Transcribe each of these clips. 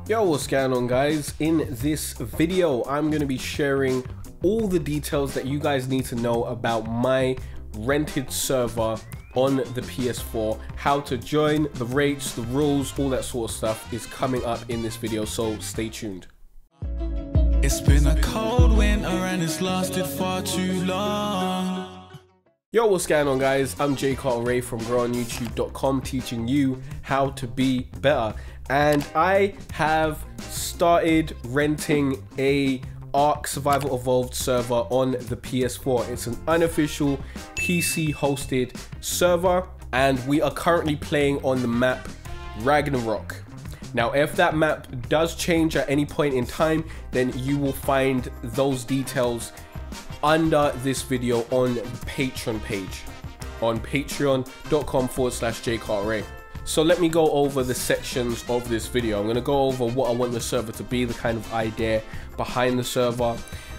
Yo, what's going on, guys? In this video I'm going to be sharing all the details that you guys need to know about my rented server on the PS4. How to join, the rates, the rules, all that sort of stuff is coming up in this video, so stay tuned. It's been a cold winter and it's lasted far too long. Yo, what's going on, guys? I'm Jay Cartere from growonyoutube.com, teaching you how to be better. And I have started renting a Ark Survival Evolved server on the PS4. It's an unofficial PC hosted server, and we are currently playing on the map Ragnarok. Now, if that map does change at any point in time, then you will find those details under this video on the Patreon page on patreon.com/Jay Cartere. So let me go over the sections of this video. I'm going to go over what I want the server to be, the kind of idea behind the server.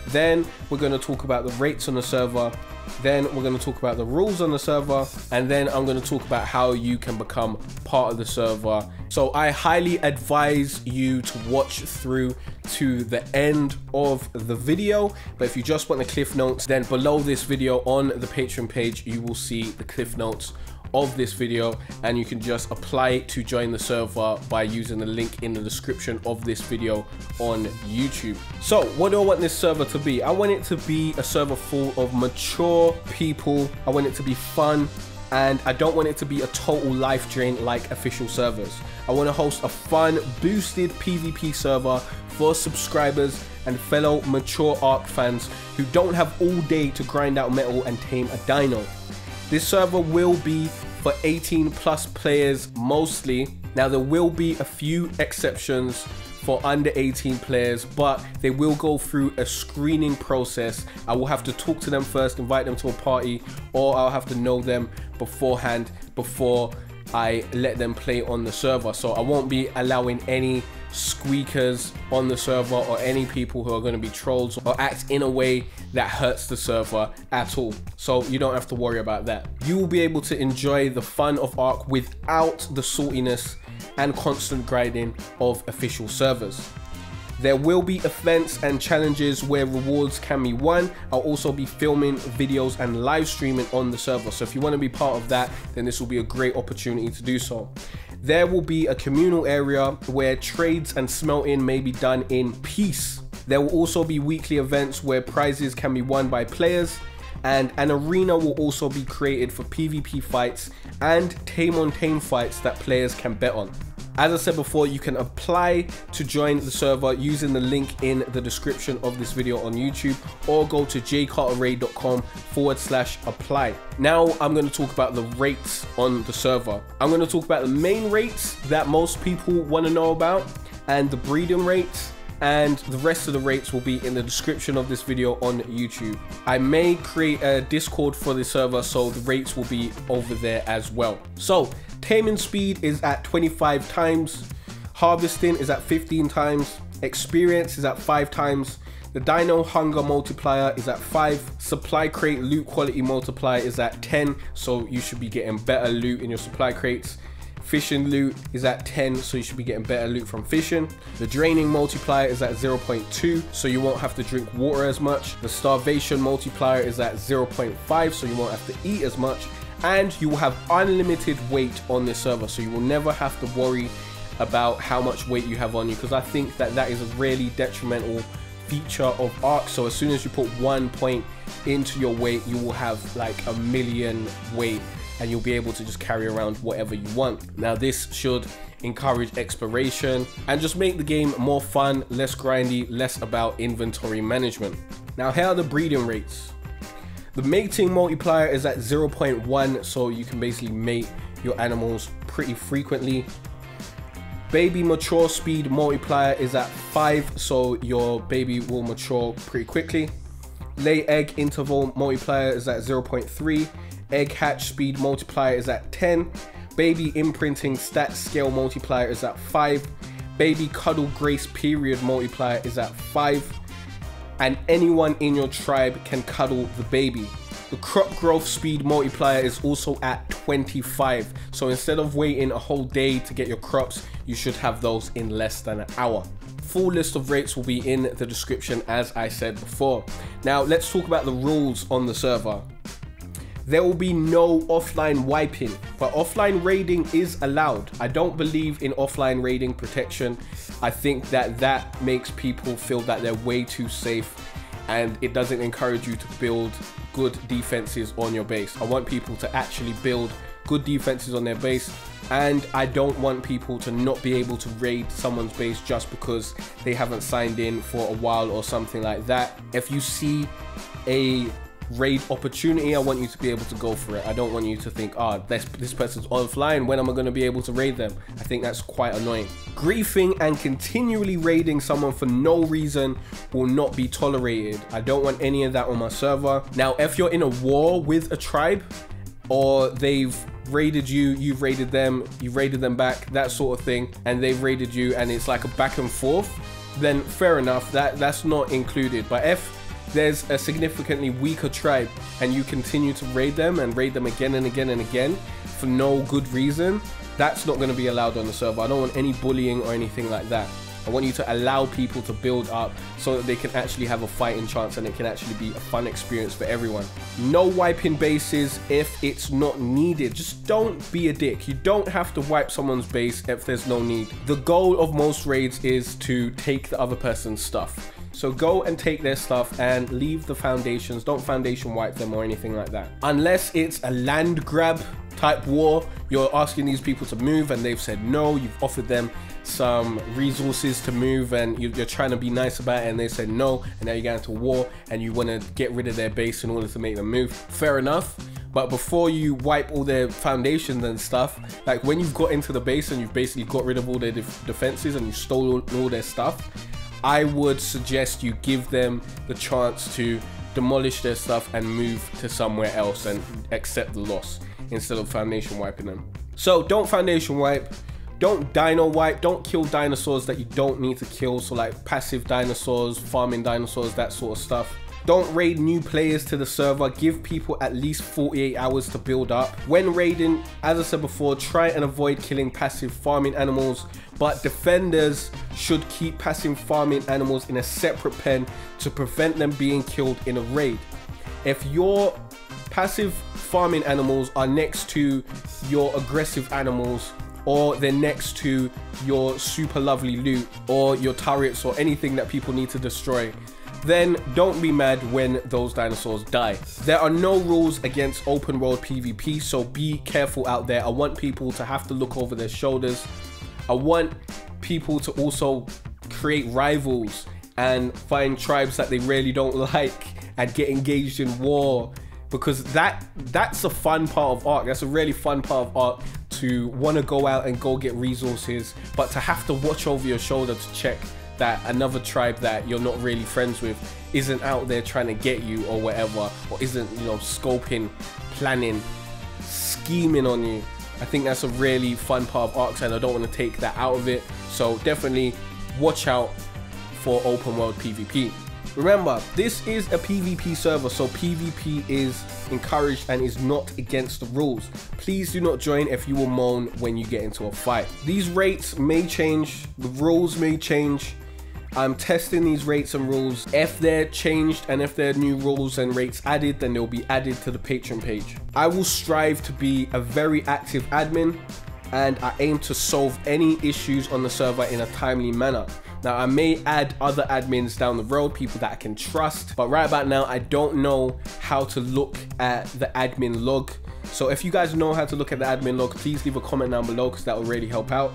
Then we're going to talk about the rates on the server. Then we're going to talk about the rules on the server. And then I'm going to talk about how you can become part of the server. So I highly advise you to watch through to the end of the video. But if you just want the cliff notes, then below this video on the Patreon page, you will see the cliff notes of this video, and you can just apply to join the server by using the link in the description of this video on YouTube. So what do I want this server to be? I want it to be a server full of mature people. I want it to be fun, and I don't want it to be a total life drain like official servers. I want to host a fun, boosted PvP server for subscribers and fellow mature Ark fans who don't have all day to grind out metal and tame a dino. This server will be for 18+ players mostly. Now, there will be a few exceptions for under 18 players, but they will go through a screening process. I will have to talk to them first, invite them to a party, or I'll have to know them beforehand before I let them play on the server. So I won't be allowing any squeakers on the server or any people who are going to be trolls or act in a way that hurts the server at all. So you don't have to worry about that. You will be able to enjoy the fun of Ark without the saltiness and constant grinding of official servers. There will be events and challenges where rewards can be won. I'll also be filming videos and live streaming on the server. So if you want to be part of that, then this will be a great opportunity to do so. There will be a communal area where trades and smelting may be done in peace. There will also be weekly events where prizes can be won by players, and an arena will also be created for PvP fights and tame on tame fights that players can bet on. As I said before, you can apply to join the server using the link in the description of this video on YouTube, or go to jaycartere.com/apply. Now I'm going to talk about the rates on the server. I'm going to talk about the main rates that most people want to know about, and the breeding rates, and the rest of the rates will be in the description of this video on YouTube. I may create a Discord for the server, so the rates will be over there as well. So taming speed is at 25 times, harvesting is at 15 times, experience is at 5 times, the dino hunger multiplier is at 5, supply crate loot quality multiplier is at 10, so you should be getting better loot in your supply crates. Fishing loot is at 10, so you should be getting better loot from fishing. The draining multiplier is at 0.2, so you won't have to drink water as much. The starvation multiplier is at 0.5, so you won't have to eat as much. And you will have unlimited weight on this server, so you will never have to worry about how much weight you have on you, because I think that that is a really detrimental feature of Ark. So as soon as you put 1 point into your weight, you will have like 1 million weight, and you'll be able to just carry around whatever you want. Now, this should encourage exploration and just make the game more fun, less grindy, less about inventory management. Now, here are the breeding rates. The mating multiplier is at 0.1, so you can basically mate your animals pretty frequently. Baby mature speed multiplier is at 5, so your baby will mature pretty quickly. Lay egg interval multiplier is at 0.3. Egg hatch speed multiplier is at 10. Baby imprinting stat scale multiplier is at 5. Baby cuddle grace period multiplier is at 5. And anyone in your tribe can cuddle the baby. The crop growth speed multiplier is also at 25. So instead of waiting a whole day to get your crops, you should have those in less than an hour. Full list of rates will be in the description, as I said before. Now let's talk about the rules on the server. There will be no offline wiping, but offline raiding is allowed. I don't believe in offline raiding protection. I think that makes people feel that they're way too safe, and it doesn't encourage you to build good defenses on your base. I want people to actually build good defenses on their base, and I don't want people to not be able to raid someone's base just because they haven't signed in for a while or something like that. If you see a raid opportunity, I want you to be able to go for it. I don't want you to think, this person's offline, when am I going to be able to raid them? I think that's quite annoying. Griefing and continually raiding someone for no reason will not be tolerated. I don't want any of that on my server. Now, if you're in a war with a tribe, or they've raided you, you've raided them, you've raided them back, that sort of thing, and they've raided you and it's like a back and forth, then fair enough, that's not included. But if there's a significantly weaker tribe and you continue to raid them and raid them again and again and again for no good reason, that's not going to be allowed on the server. I don't want any bullying or anything like that. I want you to allow people to build up so that they can actually have a fighting chance and it can actually be a fun experience for everyone. No wiping bases if it's not needed. Just don't be a dick. You don't have to wipe someone's base if there's no need. The goal of most raids is to take the other person's stuff. So go and take their stuff and leave the foundations. Don't foundation wipe them or anything like that. Unless it's a land grab type war, you're asking these people to move and they've said no, you've offered them some resources to move and you're trying to be nice about it and they said no, and now you're going to war and you want to get rid of their base in order to make them move. Fair enough. But before you wipe all their foundations and stuff, like when you've got into the base and you've basically got rid of all their defenses and you stole all their stuff, I would suggest you give them the chance to demolish their stuff and move to somewhere else and accept the loss instead of foundation wiping them. So don't foundation wipe, don't dino wipe, don't kill dinosaurs that you don't need to kill. So like passive dinosaurs, farming dinosaurs, that sort of stuff. Don't raid new players to the server. Give people at least 48 hours to build up. When raiding, as I said before, try and avoid killing passive farming animals, but defenders should keep passive farming animals in a separate pen to prevent them being killed in a raid. If your passive farming animals are next to your aggressive animals, or they're next to your super lovely loot or your turrets or anything that people need to destroy, then don't be mad when those dinosaurs die. There are no rules against open world PvP, so be careful out there. I want people to have to look over their shoulders. I want people to also create rivals and find tribes that they really don't like and get engaged in war, because that's a fun part of Ark. That's a really fun part of Ark, to want to go out and go get resources, but to have to watch over your shoulder to check that another tribe that you're not really friends with isn't out there trying to get you or whatever, or isn't, you know, scoping, planning, scheming on you. I think that's a really fun part of Ark, and I don't want to take that out of it. So definitely watch out for open world PvP. Remember, this is a PvP server, so PvP is encouraged and is not against the rules. Please do not join if you will moan when you get into a fight. These rates may change, the rules may change. I'm testing these rates and rules. If they're changed and if there are new rules and rates added, then they'll be added to the Patreon page. I will strive to be a very active admin, and I aim to solve any issues on the server in a timely manner. Now, I may add other admins down the road, people that I can trust, but right about now, I don't know how to look at the admin log. So if you guys know how to look at the admin log, please leave a comment down below, because that will really help out.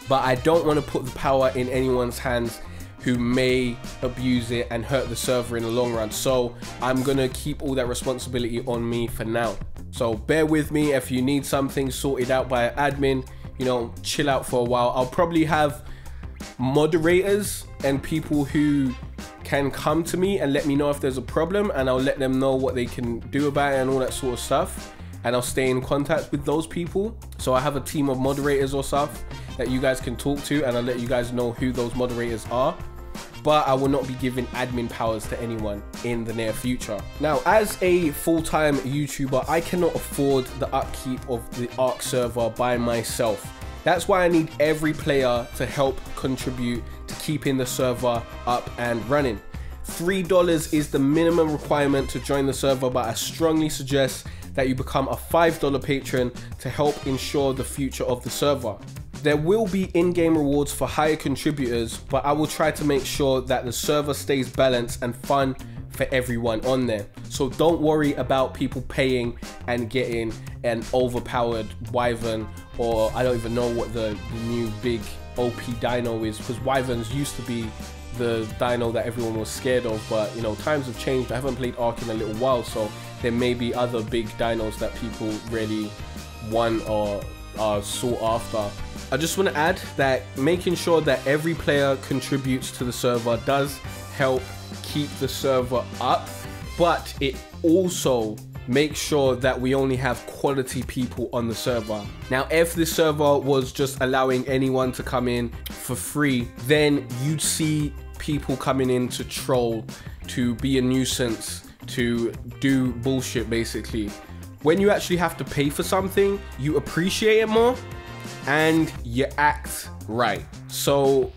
But I don't want to put the power in anyone's hands who may abuse it and hurt the server in the long run. So I'm going to keep all that responsibility on me for now. So bear with me. If you need something sorted out by an admin, you know, chill out for a while. I'll probably have moderators and people who can come to me and let me know if there's a problem, and I'll let them know what they can do about it and all that sort of stuff, and I'll stay in contact with those people. So I have a team of moderators or stuff that you guys can talk to, and I'll let you guys know who those moderators are. but I will not be giving admin powers to anyone in the near future. Now, as a full-time YouTuber, I cannot afford the upkeep of the Ark server by myself. That's why I need every player to help contribute to keeping the server up and running. $3 is the minimum requirement to join the server, but I strongly suggest that you become a $5 patron to help ensure the future of the server. There will be in-game rewards for higher contributors, but I will try to make sure that the server stays balanced and fun for everyone on there. So don't worry about people paying and getting an overpowered wyvern, or I don't even know what the new big OP dino is, because wyverns used to be the dino that everyone was scared of, but you know, times have changed. I haven't played Ark in a little while, so there may be other big dinos that people really want or are sought after. I just want to add that making sure that every player contributes to the server does help keep the server up, but it also makes sure that we only have quality people on the server. Now, if the server was just allowing anyone to come in for free, then you'd see people coming in to troll, to be a nuisance, to do bullshit basically. When you actually have to pay for something, you appreciate it more and you act right. So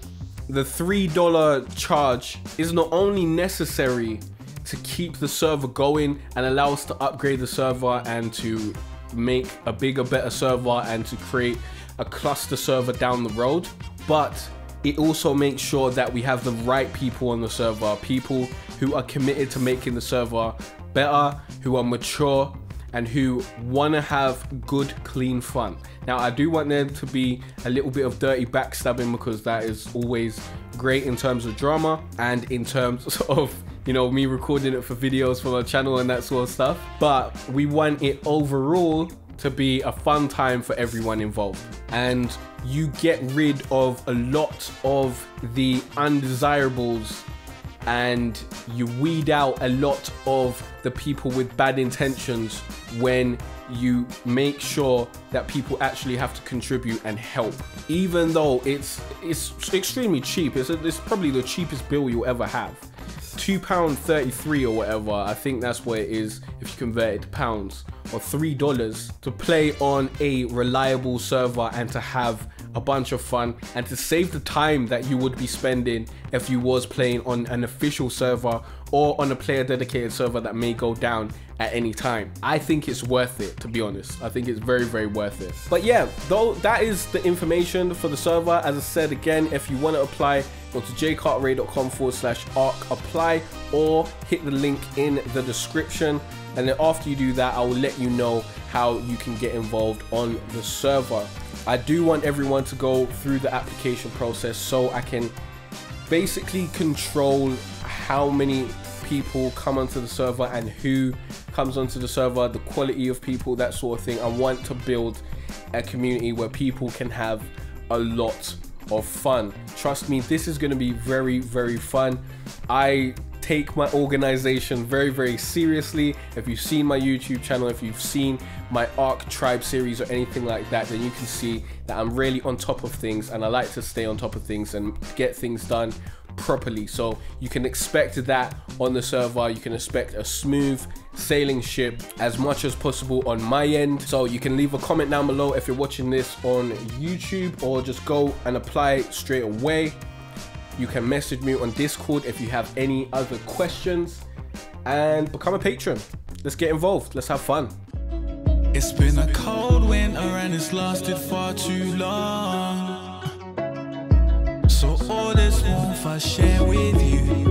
the $3 charge is not only necessary to keep the server going and allow us to upgrade the server and to make a bigger, better server and to create a cluster server down the road, but it also makes sure that we have the right people on the server, people who are committed to making the server better, who are mature, and who want to have good, clean fun. Now, I do want there to be a little bit of dirty backstabbing, because that is always great in terms of drama and in terms of, you know, me recording it for videos for my channel and that sort of stuff. But we want it overall to be a fun time for everyone involved, and you get rid of a lot of the undesirables and you weed out a lot of the people with bad intentions when you make sure that people actually have to contribute and help. Even though it's extremely cheap, it's probably the cheapest bill you'll ever have. £2.33 or whatever, I think that's what it is if you convert it to pounds, or $3 to play on a reliable server and to have a bunch of fun and to save the time that you would be spending if you was playing on an official server or on a player dedicated server that may go down at any time. I think it's worth it, to be honest. I think it's very, very worth it. But yeah, though, that is the information for the server. As I said again, if you want to apply, go to jaycartere.com/ARK apply, or hit the link in the description. And then after you do that, I will let you know how you can get involved on the server. I do want everyone to go through the application process so I can basically control how many people come onto the server and who comes onto the server, the quality of people, that sort of thing. I want to build a community where people can have a lot of fun. Trust me, this is going to be very, very fun. I take my organization very, very seriously. If you've seen my YouTube channel, if you've seen my Ark Tribe series or anything like that, then you can see that I'm really on top of things, and I like to stay on top of things and get things done properly. So you can expect that on the server. You can expect a smooth sailing ship as much as possible on my end. So you can leave a comment down below if you're watching this on YouTube, or just go and apply straight away. You can message me on Discord if you have any other questions, and become a patron. Let's get involved. Let's have fun. It's been a cold winter and it's lasted far too long. So all this warmth I share with you.